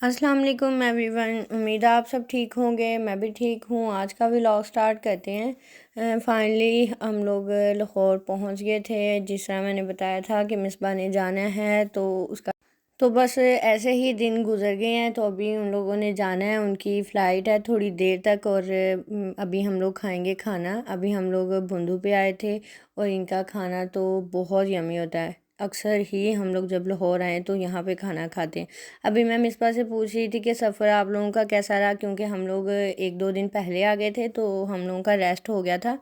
अस्सलाम वालेकुम एवरीवन। उम्मीद है आप सब ठीक होंगे। मैं भी ठीक हूँ। आज का व्लॉग स्टार्ट करते हैं। फाइनली हम लोग लाहौर पहुँच गए थे। जिस तरह मैंने बताया था कि मिसबा ने जाना है तो उसका तो बस ऐसे ही दिन गुजर गए हैं। तो अभी उन लोगों ने जाना है, उनकी फ़्लाइट है थोड़ी देर तक। और अभी हम लोग खाएंगे खाना। अभी हम लोग बुंदू पे आए थे और इनका खाना तो बहुत यमी होता है। अक्सर ही हम लोग जब लाहौर आए तो यहाँ पे खाना खाते हैं। अभी मैं मिसबा से पूछ रही थी कि सफ़र आप लोगों का कैसा रहा, क्योंकि हम लोग एक दो दिन पहले आ गए थे तो हम लोगों का रेस्ट हो गया था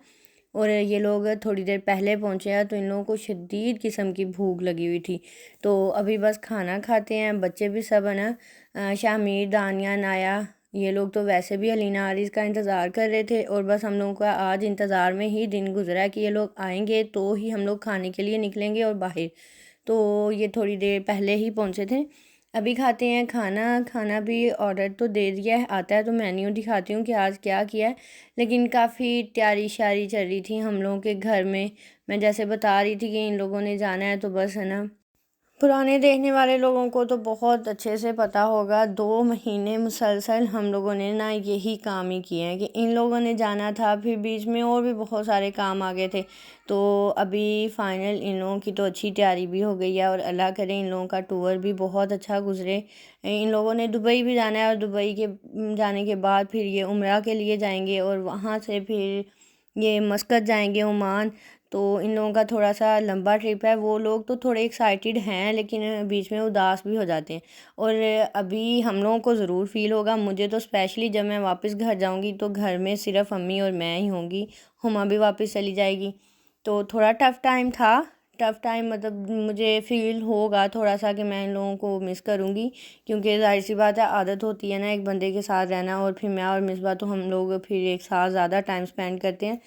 और ये लोग थोड़ी देर पहले पहुँचे हैं। तो इन लोगों को शदीद किस्म की भूख लगी हुई थी। तो अभी बस खाना खाते हैं। बच्चे भी सब है ना, शामिर, दानिया, नाया, ये लोग तो वैसे भी अलीना आरिस का इंतज़ार कर रहे थे। और बस हम लोगों का आज इंतज़ार में ही दिन गुजरा है कि ये लोग आएंगे तो ही हम लोग खाने के लिए निकलेंगे और बाहर। तो ये थोड़ी देर पहले ही पहुँचे थे। अभी खाते हैं खाना। खाना भी ऑर्डर तो दे दिया है, आता है तो मेन्यू दिखाती हूँ कि आज क्या किया है। लेकिन काफ़ी तैयारी शारी चल रही थी हम लोगों के घर में। मैं जैसे बता रही थी कि इन लोगों ने जाना है तो बस है ना, पुराने देखने वाले लोगों को तो बहुत अच्छे से पता होगा। 2 महीने मुसलसल हम लोगों ने ना यही काम ही किए हैं कि इन लोगों ने जाना था, फिर बीच में और भी बहुत सारे काम आ गए थे। तो अभी फाइनल इन लोगों की तो अच्छी तैयारी भी हो गई है और अल्लाह करे इन लोगों का टूर भी बहुत अच्छा गुजरे। इन लोगों ने दुबई भी जाना है और दुबई के जाने के बाद फिर ये उम्रा के लिए जाएंगे और वहाँ से फिर ये मस्कत जाएंगे, ओमान। तो इन लोगों का थोड़ा सा लंबा ट्रिप है। वो लोग तो थोड़े एक्साइटेड हैं लेकिन बीच में उदास भी हो जाते हैं। और अभी हम लोगों को ज़रूर फील होगा, मुझे तो स्पेशली जब मैं वापस घर जाऊंगी तो घर में सिर्फ अम्मी और मैं ही होंगी। हुमा भी वापस चली जाएगी। तो थोड़ा टफ़ टाइम था। टफ़ टाइम मतलब मुझे फ़ील होगा थोड़ा सा कि मैं इन लोगों को मिस करूँगी, क्योंकि जाहिर सी बात है, आदत होती है ना एक बंदे के साथ रहना। और फिर मैं और मिसबा तो हम लोग फिर एक साथ ज़्यादा टाइम स्पेंड करते हैं।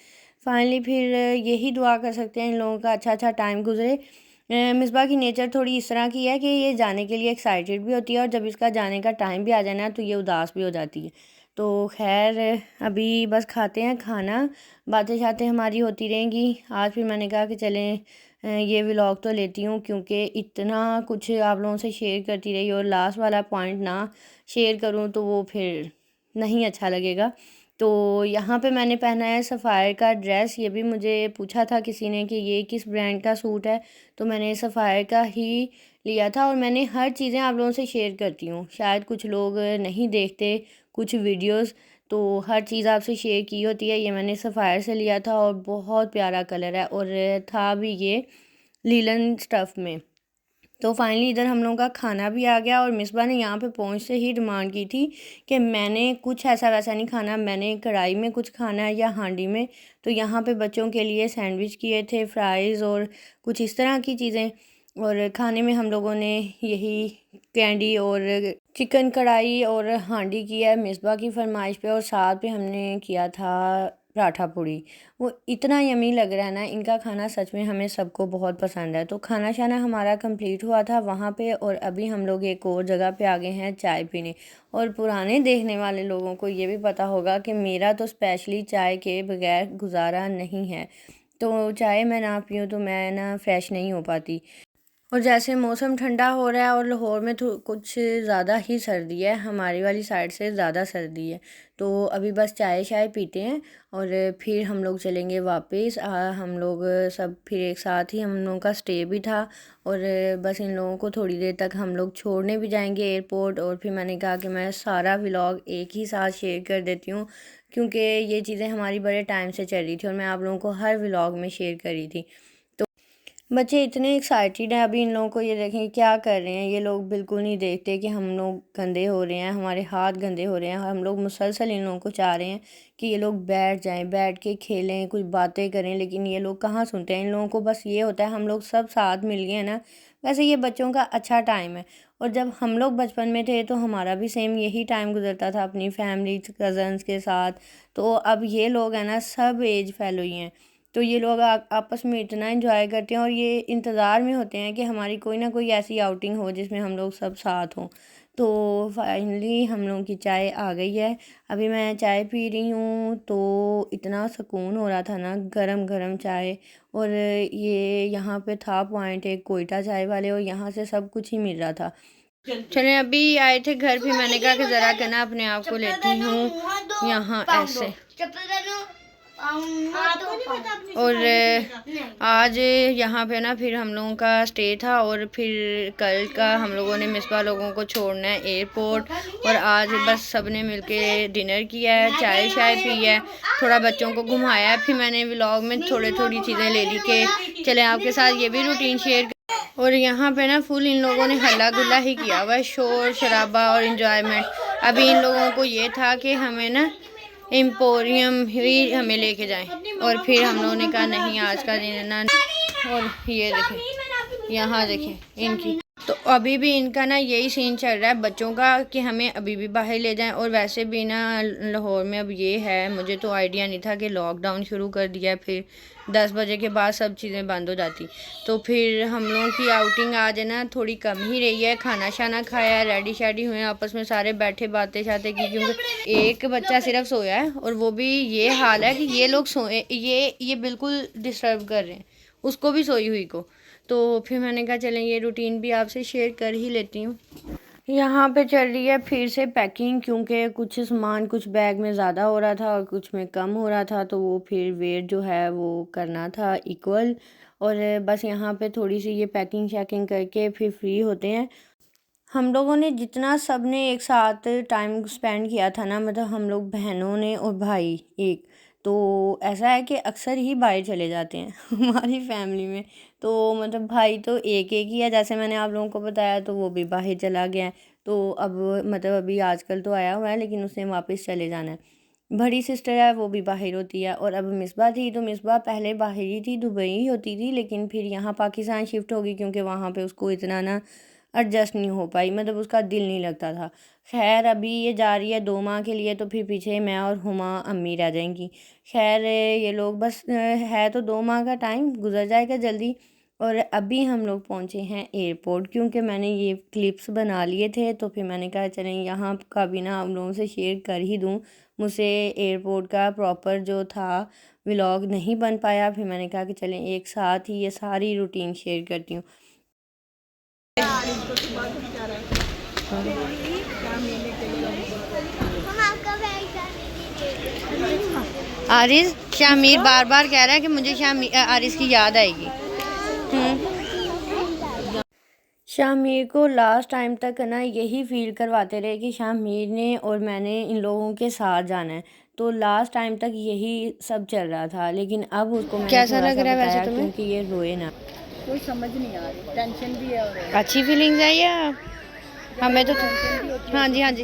फाइनली फिर यही दुआ कर सकते हैं इन लोगों का अच्छा अच्छा टाइम गुजरे। मिसबा की नेचर थोड़ी इस तरह की है कि ये जाने के लिए एक्साइटेड भी होती है और जब इसका जाने का टाइम भी आ जाए ना तो ये उदास भी हो जाती है। तो खैर अभी बस खाते हैं खाना, बातें शातें हमारी होती रहेंगी। आज फिर मैंने कहा कि चलें ये व्लॉग तो लेती हूँ, क्योंकि इतना कुछ आप लोगों से शेयर करती रही और लास्ट वाला पॉइंट ना शेयर करूँ तो वो फिर नहीं अच्छा लगेगा। तो यहाँ पे मैंने पहना है सफ़ायर का ड्रेस। ये भी मुझे पूछा था किसी ने कि ये किस ब्रांड का सूट है, तो मैंने सफ़ायर का ही लिया था। और मैंने हर चीज़ें आप लोगों से शेयर करती हूँ, शायद कुछ लोग नहीं देखते कुछ वीडियोस, तो हर चीज़ आपसे शेयर की होती है। ये मैंने सफ़ायर से लिया था और बहुत प्यारा कलर है और था भी ये लीलन स्टफ़ में। तो फाइनली इधर हम लोगों का खाना भी आ गया और मिसबा ने यहाँ पे पहुँचते ही डिमांड की थी कि मैंने कुछ ऐसा वैसा नहीं खाना, मैंने कढ़ाई में कुछ खाना है या हांडी में। तो यहाँ पे बच्चों के लिए सैंडविच किए थे, फ्राइज़ और कुछ इस तरह की चीज़ें। और खाने में हम लोगों ने यही कैंडी और चिकन कढ़ाई और हांडी किया है मिसबा की फरमाइश पे। और साथ पे हमने किया था पराठा पूड़ी। वो इतना यमी लग रहा है ना, इनका खाना सच में हमें सबको बहुत पसंद है। तो खाना शाना हमारा कंप्लीट हुआ था वहाँ पे और अभी हम लोग एक और जगह पे आ गए हैं चाय पीने। और पुराने देखने वाले लोगों को ये भी पता होगा कि मेरा तो स्पेशली चाय के बगैर गुजारा नहीं है। तो चाय मैं ना पीऊँ तो मैं ना फ्रेश नहीं हो पाती। और जैसे मौसम ठंडा हो रहा है और लाहौर में तो कुछ ज़्यादा ही सर्दी है, हमारी वाली साइड से ज़्यादा सर्दी है। तो अभी बस चाय शाय पीते हैं और फिर हम लोग चलेंगे वापस। हम लोग सब फिर एक साथ ही, हम लोगों का स्टे भी था। और बस इन लोगों को थोड़ी देर तक हम लोग छोड़ने भी जाएंगे एयरपोर्ट। और फिर मैंने कहा कि मैं सारा व्लॉग एक ही साथ शेयर कर देती हूँ, क्योंकि ये चीज़ें हमारी बड़े टाइम से चल रही थी और मैं आप लोगों को हर व्लॉग में शेयर कर रही थी। बच्चे इतने एक्साइटेड हैं। अभी इन लोगों को ये देखें क्या कर रहे हैं, ये लोग बिल्कुल नहीं देखते कि हम लोग गंदे हो रहे हैं, हमारे हाथ गंदे हो रहे हैं। हम लोग मुसलसल इन लोगों को चाह रहे हैं कि ये लोग बैठ जाएं, बैठ के खेलें, कुछ बातें करें, लेकिन ये लोग कहाँ सुनते हैं। इन लोगों को बस ये होता है हम लोग सब साथ मिल गए हैं ना। वैसे ये बच्चों का अच्छा टाइम है। और जब हम लोग बचपन में थे तो हमारा भी सेम यही टाइम गुजरता था अपनी फैमिली कज़न्स के साथ। तो अब ये लोग हैं ना, सब एज फेलो ही हैं। तो ये लोग आपस में इतना एंजॉय करते हैं और ये इंतज़ार में होते हैं कि हमारी कोई ना कोई ऐसी आउटिंग हो जिसमें हम लोग सब साथ हों। तो फाइनली हम लोगों की चाय आ गई है। अभी मैं चाय पी रही हूँ तो इतना सुकून हो रहा था ना, गरम गरम चाय। और ये यहाँ पे था पॉइंट एक कोयटा चाय वाले, और यहाँ से सब कुछ ही मिल रहा था। चले अभी आए थे घर, फिर मैंने कहा कि ज़रा करना अपने आप को लेती हूँ यहाँ ऐसे। और आज यहाँ पे ना फिर हम लोगों का स्टे था, और फिर कल का हम लोगों ने मिसबा लोगों को छोड़ना है एयरपोर्ट, और आज बस सब ने मिलके डिनर किया है, चाय शाय पी है, थोड़ा बच्चों को घुमाया है। फिर मैंने व्लॉग में थोड़ी चीज़ें ले ली कि चले आपके साथ ये भी रूटीन शेयर। और यहाँ पे ना फुल इन लोगों ने हल्ला गुल्ला ही किया हुआ है, शोर शराबा और इन्जॉयमेंट। अभी इन लोगों को ये था कि हमें ना एम्पोरियम ही हमें लेके जाएं, और फिर हम लोगों ने कहा नहीं आज का दिन है ना। और ये देखें, यहाँ देखें इनकी, तो अभी भी इनका ना यही सीन चल रहा है बच्चों का कि हमें अभी भी बाहर ले जाएं। और वैसे भी ना लाहौर में अब ये है, मुझे तो आइडिया नहीं था कि लॉकडाउन शुरू कर दिया, फिर 10 बजे के बाद सब चीज़ें बंद हो जाती। तो फिर हम लोगों की आउटिंग आज है ना थोड़ी कम ही रही है, खाना शाना खाया, रेडी शेडी हुए, आपस में सारे बैठे बातें शातें की, क्योंकि एक बच्चा सिर्फ सोया है, और वो भी ये हाल है कि ये लोग सोए, ये बिल्कुल डिस्टर्ब कर रहे हैं उसको भी, सोई हुई को। तो फिर मैंने कहा चलें ये रूटीन भी आपसे शेयर कर ही लेती हूँ। यहाँ पे चल रही है फिर से पैकिंग, क्योंकि कुछ सामान कुछ बैग में ज़्यादा हो रहा था और कुछ में कम हो रहा था, तो वो फिर वेट जो है वो करना था इक्वल। और बस यहाँ पे थोड़ी सी ये पैकिंग शैकिंग करके फिर फ्री होते हैं। हम लोगों ने जितना सब ने एक साथ टाइम स्पेंड किया था ना, मतलब हम लोग बहनों ने और भाई एक, तो ऐसा है कि अक्सर ही बाहर चले जाते हैं हमारी फैमिली में। तो मतलब भाई तो एक ही है, जैसे मैंने आप लोगों को बताया, तो वो भी बाहर चला गया है। तो अब मतलब अभी आजकल तो आया हुआ है, लेकिन उसने वापस चले जाना है। बड़ी सिस्टर है वो भी बाहर होती है, और अब मिसबा थी, तो मिसबा पहले बाहर ही थी, दुबई ही होती थी, लेकिन फिर यहाँ पाकिस्तान शिफ्ट होगी, क्योंकि वहाँ पे उसको इतना ना एडजस्ट नहीं हो पाई, मतलब उसका दिल नहीं लगता था। खैर अभी ये जा रही है 2 माह के लिए, तो फिर पीछे मैं और हुमा अम्मी रह जाएंगी। खैर ये लोग बस है तो 2 माह का टाइम गुजर जाएगा जल्दी। और अभी हम लोग पहुँचे हैं एयरपोर्ट, क्योंकि मैंने ये क्लिप्स बना लिए थे, तो फिर मैंने कहा चलें यहाँ का भी ना आप लोगों से शेयर कर ही दूँ। मुझसे एयरपोर्ट का प्रॉपर जो था व्लॉग नहीं बन पाया, फिर मैंने कहा कि चलें एक साथ ही ये सारी रूटीन शेयर करती हूँ। आरिस शामीर बार बार कह रहा है कि मुझे आरिस की याद आएगी। शामीर को लास्ट टाइम तक ना यही फील करवाते रहे कि शामीर ने और मैंने इन लोगों के साथ जाना है, तो लास्ट टाइम तक यही सब चल रहा था। लेकिन अब उसको मैंने कैसा लग रहा है वैसे तुम्हें, क्योंकि ये रोए ना, कोई समझ नहीं आ रही, टेंशन भी है और अच्छी फीलिंग्स है या हमें तो। हाँ जी हाँ जी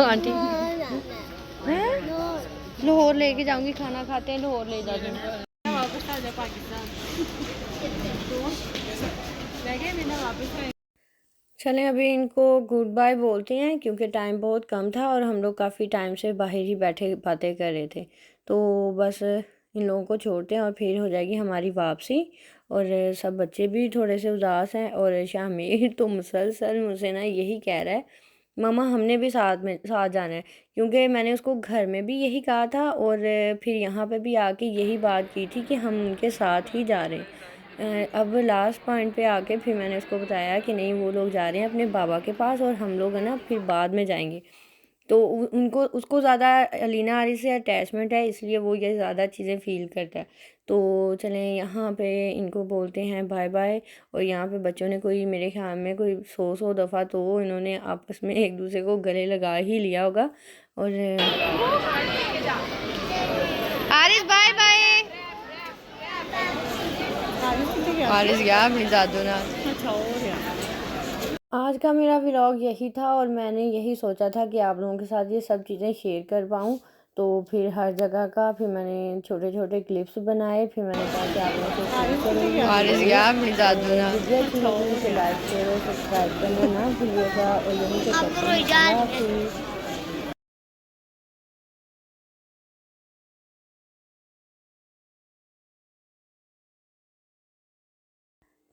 आंटी लाहौर लेके जाऊंगी, खाना खाते हैं लाहौर ले जाती हूँ। वापस आ जाए पाकिस्तान चलें अभी इनको गुड बाय बोलते हैं, क्योंकि टाइम बहुत कम था और हम लोग काफ़ी टाइम से बाहर ही बैठे बातें कर रहे थे। तो बस इन लोगों को छोड़ते हैं और फिर हो जाएगी हमारी वापसी। और सब बच्चे भी थोड़े से उदास हैं, और शामिर तो मुसलसल मुझसे ना यही कह रहा है मामा हमने भी साथ जाना है, क्योंकि मैंने उसको घर में भी यही कहा था, और फिर यहाँ पे भी आके यही बात की थी कि हम उनके साथ ही जा रहे हैं। अब लास्ट पॉइंट पे आके फिर मैंने उसको बताया कि नहीं वो लोग जा रहे हैं अपने बाबा के पास, और हम लोग है ना फिर बाद में जाएंगे। तो उनको उसको ज़्यादा अलीना आरी से अटैचमेंट है, इसलिए वो ये ज़्यादा चीज़ें फ़ील करता है। तो चलें यहाँ पे इनको बोलते हैं बाय बाय। और यहाँ पे बच्चों ने कोई मेरे ख्याल में कोई 100 दफ़ा तो इन्होंने आपस में एक दूसरे को गले लगा ही लिया होगा। और आरिस बाय बाय। आरिस गया अपनी दादू ना। आज का मेरा व्लॉग यही था, और मैंने यही सोचा था कि आप लोगों के साथ ये सब चीज़ें शेयर कर पाऊँ। तो फिर हर जगह का फिर मैंने छोटे छोटे क्लिप्स बनाए, फिर मैंने कहा कि आप लोगों से शेयर करूँगी। वीडियो अच्छी लगी तो लाइक शेयर और सब्सक्राइब करना ना भूलिएगा, और यहीं से करते हैं अल्लाह हाफिज़।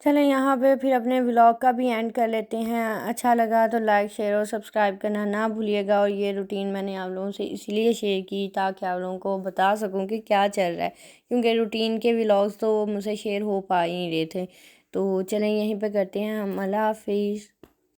चलें यहाँ पे फिर अपने व्लॉग का भी एंड कर लेते हैं। अच्छा लगा तो लाइक शेयर और सब्सक्राइब करना ना भूलिएगा। और ये रूटीन मैंने आप लोगों से इसलिए शेयर की ताकि आप लोगों को बता सकूं कि क्या चल रहा है, क्योंकि रूटीन के व्लॉग्स तो मुझसे शेयर हो पा ही नहीं रहे थे। तो चलें यहीं पे करते हैं हम। अल्लाह हाफिज़।